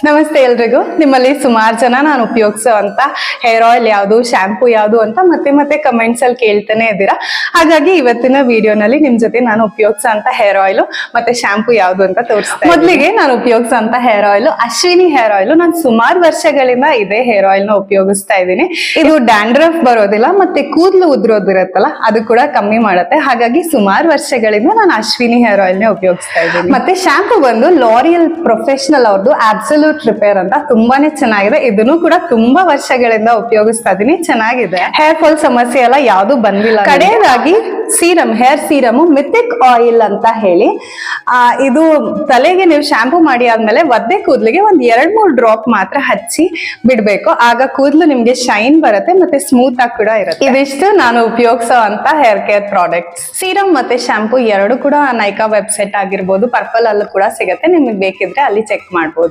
ನಮಸ್ತೆ ಎಲ್ರಿಗೂ. ನಿಮ್ಮಲ್ಲಿ ಸುಮಾರು ಜನ ನಾನು ಉಪಯೋಗಿಸುವಂತ ಹೇರ್ ಆಯಿಲ್ ಯಾವುದು, ಶಾಂಪೂ ಯಾವುದು ಅಂತ ಮತ್ತೆ ಕಮೆಂಟ್ಸ್ ಅಲ್ಲಿ ಕೇಳ್ತಾನೆ ಇದ್ದೀರಾ. ಹಾಗಾಗಿ ಇವತ್ತಿನ ವಿಡಿಯೋನಲ್ಲಿ ನಿಮ್ ಜೊತೆ ನಾನು ಉಪಯೋಗಿಸುವಂತ ಹೇರ್ ಆಯಿಲ್ ಮತ್ತೆ ಶಾಂಪೂ ಯಾವುದು ಅಂತ ತೋರಿಸ್ತೀನಿ. ಮೊದಲಿಗೆ ನಾನು ಉಪಯೋಗಿಸುವಂತ hair oil Ashwini hair oil. ನಾನು ಸುಮಾರು ವರ್ಷಗಳಿಂದ ಇದೇ ಹೇರ್ ಆಯಿಲ್ ನ ಉಪಯೋಗಿಸ್ತಾ ಇದ್ದೀನಿ. ಇದು ಡ್ಯಾಂಡ್ರಫ್ ಬರೋದಿಲ್ಲ ಮತ್ತೆ ಕೂದಲು ಉದ್ರೋದಿರತ್ತಲ್ಲ ಅದು ಕೂಡ ಕಮ್ಮಿ ಮಾಡುತ್ತೆ. ಹಾಗಾಗಿ ಸುಮಾರು ವರ್ಷಗಳಿಂದ ನಾನು ಅಶ್ವಿನಿ ಹೇರ್ ಆಯಿಲ್ ನ ಉಪಯೋಗಿಸ್ತಾ ಇದ್ದೀನಿ. ಮತ್ತೆ ಶಾಂಪೂ ಬಂದು ಲಾರಿಯಲ್ ಪ್ರೊಫೆಷನಲ್ ಅವ್ರದ್ದು ಅಬ್ಸಲ್ಯೂಟ್ ರಿಪೇರ್ ಅಂತ ತುಂಬಾನೇ ಚೆನ್ನಾಗಿದೆ. ಇದನ್ನು ಕೂಡ ತುಂಬಾ ವರ್ಷಗಳಿಂದ ಉಪಯೋಗಿಸ್ತಾ ಇದೀನಿ, ಚೆನ್ನಾಗಿದೆ. ಹೇರ್ ಫಾಲ್ ಸಮಸ್ಯೆ ಎಲ್ಲ ಯಾವ್ದು ಬಂದಿಲ್ಲ. ಕಡೆಯದಾಗಿ serum, hair serum Mythic oil ಅಂತ ಹೇಳಿ, ಇದು ತಲೆಗೆ ನೀವು ಶಾಂಪೂ ಮಾಡಿ ಆದ್ಮೇಲೆ ಒದ್ದೆ ಕೂದಲಿಗೆ ಒಂದ್ 2-3 ಡ್ರಾಪ್ ಮಾತ್ರ ಹಚ್ಚಿ ಬಿಡ್ಬೇಕು. ಆಗ ಕೂದಲು ನಿಮ್ಗೆ ಶೈನ್ ಬರುತ್ತೆ ಮತ್ತೆ ಸ್ಮೂತ್ ಆಗಿ ಕೂಡ ಇರುತ್ತೆ. ಇದಿಷ್ಟು ನಾನು ಉಪಯೋಗಿಸೋ ಅಂತ ಹೇರ್ ಕೇರ್ ಪ್ರಾಡಕ್ಟ್ಸ್. ಸೀರಮ್ ಮತ್ತೆ ಶಾಂಪೂ ಎರಡು ಕೂಡ ನೈಕಾ ವೆಬ್ಸೈಟ್ ಆಗಿರ್ಬೋದು, ಪರ್ಪಲ್ ಅಲ್ಲೂ ಕೂಡ ಸಿಗುತ್ತೆ. ನಿಮ್ಗೆ ಬೇಕಿದ್ರೆ ಅಲ್ಲಿ ಚೆಕ್ ಮಾಡ್ಬೋದು.